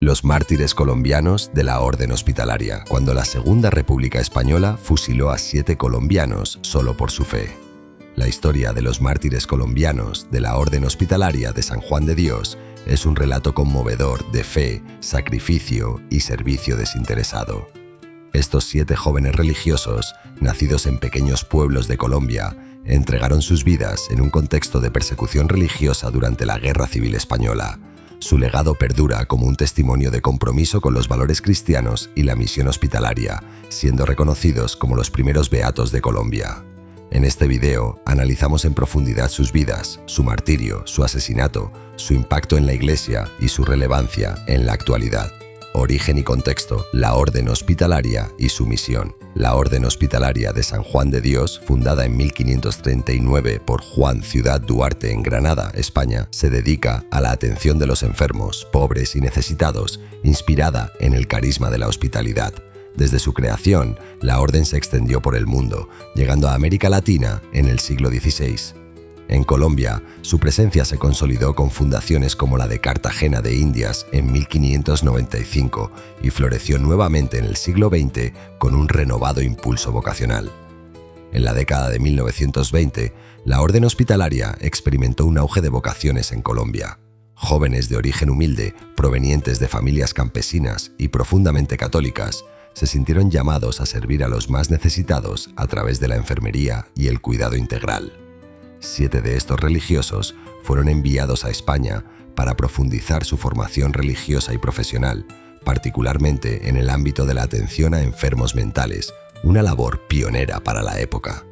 Los mártires colombianos de la Orden Hospitalaria, cuando la Segunda República Española fusiló a 7 colombianos solo por su fe. La historia de los mártires colombianos de la Orden Hospitalaria de San Juan de Dios es un relato conmovedor de fe, sacrificio y servicio desinteresado. Estos 7 jóvenes religiosos, nacidos en pequeños pueblos de Colombia, entregaron sus vidas en un contexto de persecución religiosa durante la Guerra Civil Española. Su legado perdura como un testimonio de compromiso con los valores cristianos y la misión hospitalaria, siendo reconocidos como los primeros beatos de Colombia. En este video analizamos en profundidad sus vidas, su martirio, su asesinato, su impacto en la Iglesia y su relevancia en la actualidad. Origen y contexto: la Orden Hospitalaria y su misión. La Orden Hospitalaria de San Juan de Dios, fundada en 1539 por Juan Ciudad Duarte en Granada, España, se dedica a la atención de los enfermos, pobres y necesitados, inspirada en el carisma de la hospitalidad. Desde su creación, la orden se extendió por el mundo, llegando a América Latina en el siglo XVI. En Colombia, su presencia se consolidó con fundaciones como la de Cartagena de Indias en 1595 y floreció nuevamente en el siglo XX con un renovado impulso vocacional. En la década de 1920, la Orden Hospitalaria experimentó un auge de vocaciones en Colombia. Jóvenes de origen humilde, provenientes de familias campesinas y profundamente católicas, se sintieron llamados a servir a los más necesitados a través de la enfermería y el cuidado integral. 7 de estos religiosos fueron enviados a España para profundizar su formación religiosa y profesional, particularmente en el ámbito de la atención a enfermos mentales, una labor pionera para la época.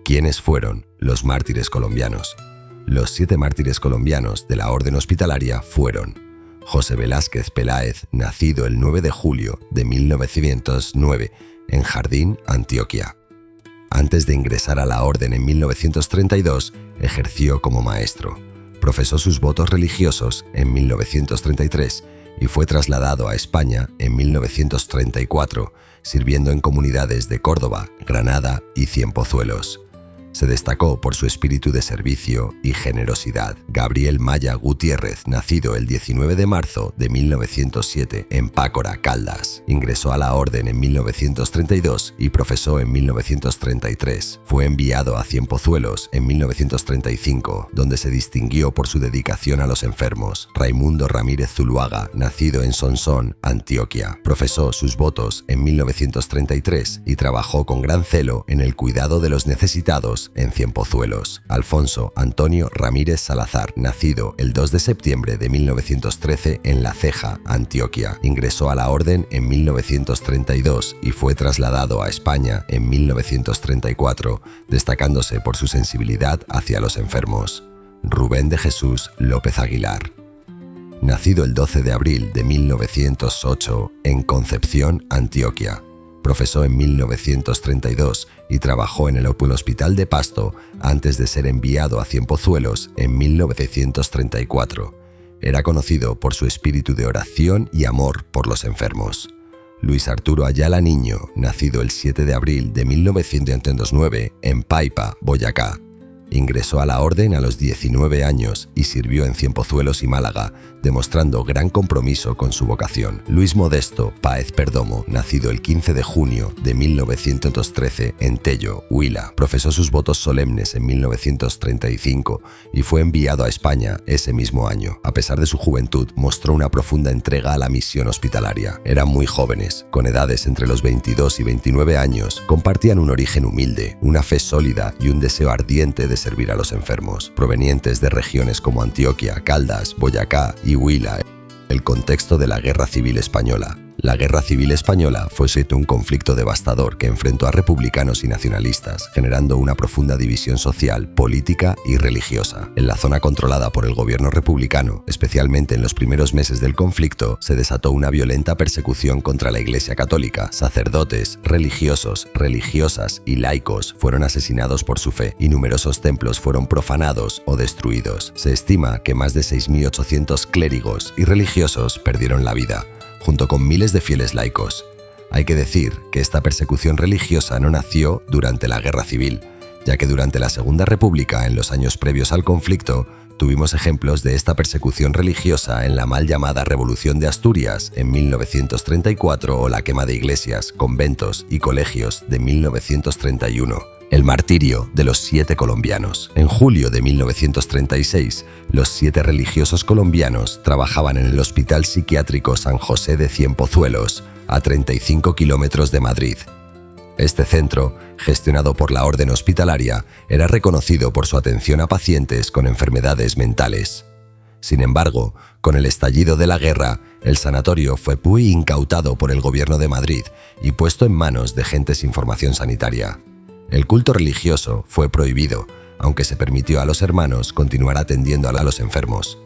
¿Quiénes fueron los mártires colombianos? Los 7 mártires colombianos de la Orden Hospitalaria fueron: José Velázquez Peláez, nacido el 9 de julio de 1909 en Jardín, Antioquia. Antes de ingresar a la orden en 1932, ejerció como maestro. Profesó sus votos religiosos en 1933 y fue trasladado a España en 1934, sirviendo en comunidades de Córdoba, Granada y Cienpozuelos. Se destacó por su espíritu de servicio y generosidad. Gabriel Maya Gutiérrez, nacido el 19 de marzo de 1907 en Pácora, Caldas. Ingresó a la orden en 1932 y profesó en 1933. Fue enviado a Cienpozuelos en 1935, donde se distinguió por su dedicación a los enfermos. Raimundo Ramírez Zuluaga, nacido en Sonsón, Antioquia. Profesó sus votos en 1933 y trabajó con gran celo en el cuidado de los necesitados en Cienpozuelos. Alfonso Antonio Ramírez Salazar, nacido el 2 de septiembre de 1913 en La Ceja, Antioquia. Ingresó a la orden en 1932 y fue trasladado a España en 1934, destacándose por su sensibilidad hacia los enfermos. Rubén de Jesús López Aguilar, nacido el 12 de abril de 1908 en Concepción, Antioquia. Profesó en 1932 y trabajó en el Hospital de Pasto antes de ser enviado a Cienpozuelos en 1934. Era conocido por su espíritu de oración y amor por los enfermos. Luis Arturo Ayala Niño, nacido el 7 de abril de 1909 en Paipa, Boyacá. Ingresó a la orden a los 19 años y sirvió en Cienpozuelos y Málaga, demostrando gran compromiso con su vocación. Luis Modesto Páez Perdomo, nacido el 15 de junio de 1913 en Tello, Huila. Profesó sus votos solemnes en 1935 y fue enviado a España ese mismo año. A pesar de su juventud, mostró una profunda entrega a la misión hospitalaria. Eran muy jóvenes, con edades entre los 22 y 29 años, compartían un origen humilde, una fe sólida y un deseo ardiente de servir a los enfermos, provenientes de regiones como Antioquia, Caldas, Boyacá y Huila. El contexto de la Guerra Civil Española. La Guerra Civil Española fue un conflicto devastador que enfrentó a republicanos y nacionalistas, generando una profunda división social, política y religiosa. En la zona controlada por el gobierno republicano, especialmente en los primeros meses del conflicto, se desató una violenta persecución contra la Iglesia Católica. Sacerdotes, religiosos, religiosas y laicos fueron asesinados por su fe y numerosos templos fueron profanados o destruidos. Se estima que más de 6.800 clérigos y religiosos perdieron la vida, junto con miles de fieles laicos. Hay que decir que esta persecución religiosa no nació durante la Guerra Civil, ya que durante la Segunda República, en los años previos al conflicto, Tuvimos ejemplos de esta persecución religiosa en la mal llamada Revolución de Asturias en 1934 o la quema de iglesias, conventos y colegios de 1931. El martirio de los 7 colombianos. En julio de 1936, los 7 religiosos colombianos trabajaban en el Hospital Psiquiátrico San José de Cienpozuelos, a 35 kilómetros de Madrid. Este centro, gestionado por la Orden Hospitalaria, era reconocido por su atención a pacientes con enfermedades mentales. Sin embargo, con el estallido de la guerra, el sanatorio fue incautado por el Gobierno de Madrid y puesto en manos de gente sin formación sanitaria. El culto religioso fue prohibido, aunque se permitió a los hermanos continuar atendiendo a los enfermos.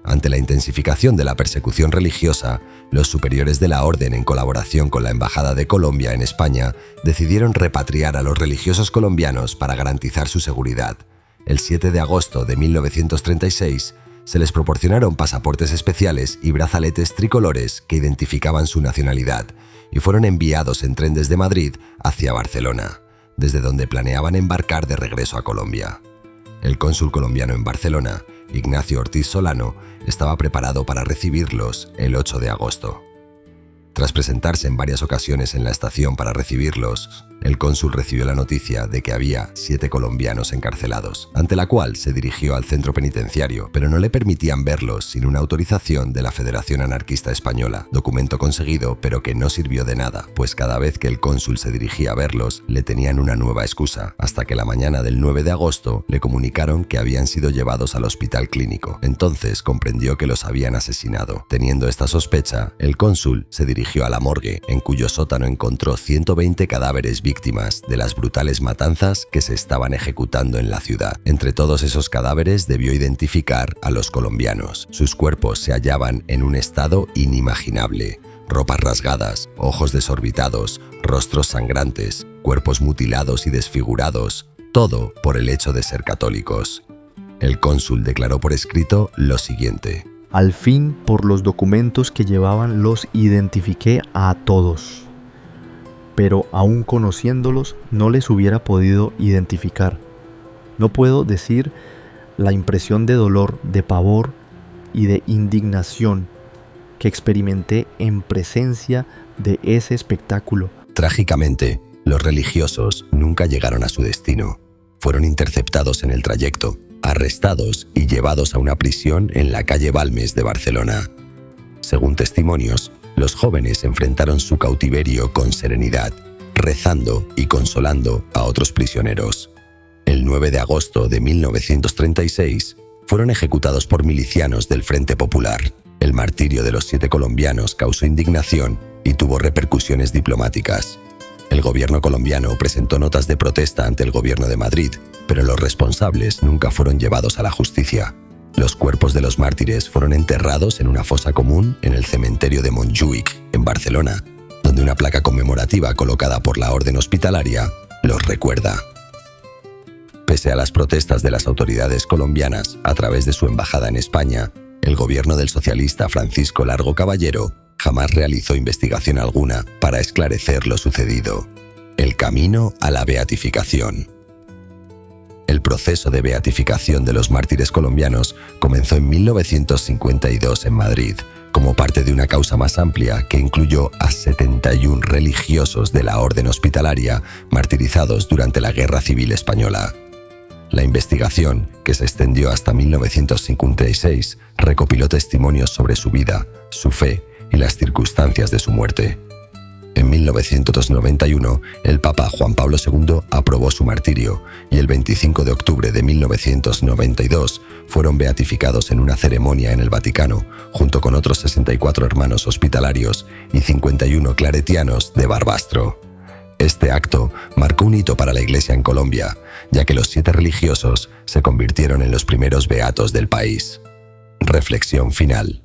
Ante la intensificación de la persecución religiosa, los superiores de la orden, en colaboración con la Embajada de Colombia en España, decidieron repatriar a los religiosos colombianos para garantizar su seguridad. El 7 de agosto de 1936, se les proporcionaron pasaportes especiales y brazaletes tricolores que identificaban su nacionalidad, y fueron enviados en tren desde Madrid hacia Barcelona, desde donde planeaban embarcar de regreso a Colombia. El cónsul colombiano en Barcelona, Ignacio Ortiz Solano, estaba preparado para recibirlos el 8 de agosto. Tras presentarse en varias ocasiones en la estación para recibirlos, el cónsul recibió la noticia de que había 7 colombianos encarcelados, ante la cual se dirigió al centro penitenciario, pero no le permitían verlos sin una autorización de la Federación Anarquista Española, documento conseguido pero que no sirvió de nada, pues cada vez que el cónsul se dirigía a verlos, le tenían una nueva excusa, hasta que la mañana del 9 de agosto le comunicaron que habían sido llevados al hospital clínico. Entonces comprendió que los habían asesinado. Teniendo esta sospecha, el cónsul se dirigió a la morgue, en cuyo sótano encontró 120 cadáveres víctimas de las brutales matanzas que se estaban ejecutando en la ciudad. Entre todos esos cadáveres debió identificar a los colombianos. Sus cuerpos se hallaban en un estado inimaginable. Ropas rasgadas, ojos desorbitados, rostros sangrantes, cuerpos mutilados y desfigurados, todo por el hecho de ser católicos. El cónsul declaró por escrito lo siguiente: Al fin, por los documentos que llevaban, los identifiqué a todos, pero aún conociéndolos no les hubiera podido identificar. No puedo decir la impresión de dolor, de pavor y de indignación que experimenté en presencia de ese espectáculo. Trágicamente, los religiosos nunca llegaron a su destino. Fueron interceptados en el trayecto, arrestados y llevados a una prisión en la calle Balmes de Barcelona. Según testimonios, los jóvenes enfrentaron su cautiverio con serenidad, rezando y consolando a otros prisioneros. El 9 de agosto de 1936 fueron ejecutados por milicianos del Frente Popular. El martirio de los 7 colombianos causó indignación y tuvo repercusiones diplomáticas. El gobierno colombiano presentó notas de protesta ante el gobierno de Madrid, pero los responsables nunca fueron llevados a la justicia. Los cuerpos de los mártires fueron enterrados en una fosa común en el cementerio de Montjuïc, en Barcelona, donde una placa conmemorativa colocada por la Orden Hospitalaria los recuerda. Pese a las protestas de las autoridades colombianas a través de su embajada en España, el gobierno del socialista Francisco Largo Caballero jamás realizó investigación alguna para esclarecer lo sucedido. El camino a la beatificación. El proceso de beatificación de los mártires colombianos comenzó en 1952 en Madrid, como parte de una causa más amplia que incluyó a 71 religiosos de la Orden Hospitalaria martirizados durante la Guerra Civil Española. La investigación, que se extendió hasta 1956, recopiló testimonios sobre su vida, su fe y las circunstancias de su muerte. En 1991, el Papa Juan Pablo II aprobó su martirio y el 25 de octubre de 1992 fueron beatificados en una ceremonia en el Vaticano, junto con otros 64 hermanos hospitalarios y 51 claretianos de Barbastro. Este acto marcó un hito para la Iglesia en Colombia, ya que los 7 religiosos se convirtieron en los primeros beatos del país. Reflexión final.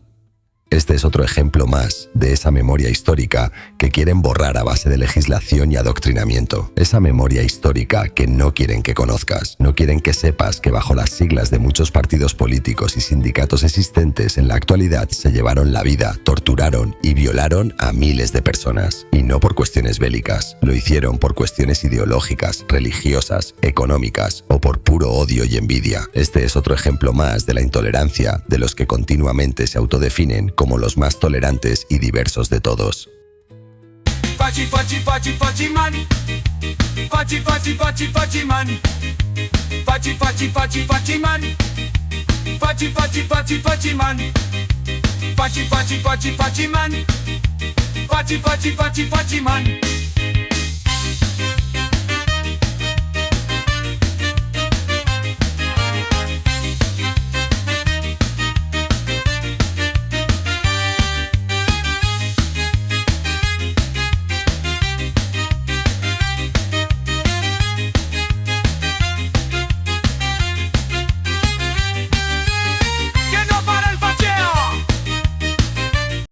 Este es otro ejemplo más de esa memoria histórica que quieren borrar a base de legislación y adoctrinamiento. Esa memoria histórica que no quieren que conozcas. No quieren que sepas que bajo las siglas de muchos partidos políticos y sindicatos existentes en la actualidad se llevaron la vida, torturaron y violaron a miles de personas. Y no por cuestiones bélicas. Lo hicieron por cuestiones ideológicas, religiosas, económicas o por puro odio y envidia. Este es otro ejemplo más de la intolerancia de los que continuamente se autodefinen como los más tolerantes y diversos de todos. Faci, faci, faci, faci man. Faci, faci, faci, faci man. Faci, faci, faci, faci man. Faci, faci, faci, faci man. Faci, faci, faci, faci man. Faci, faci, faci, faci man.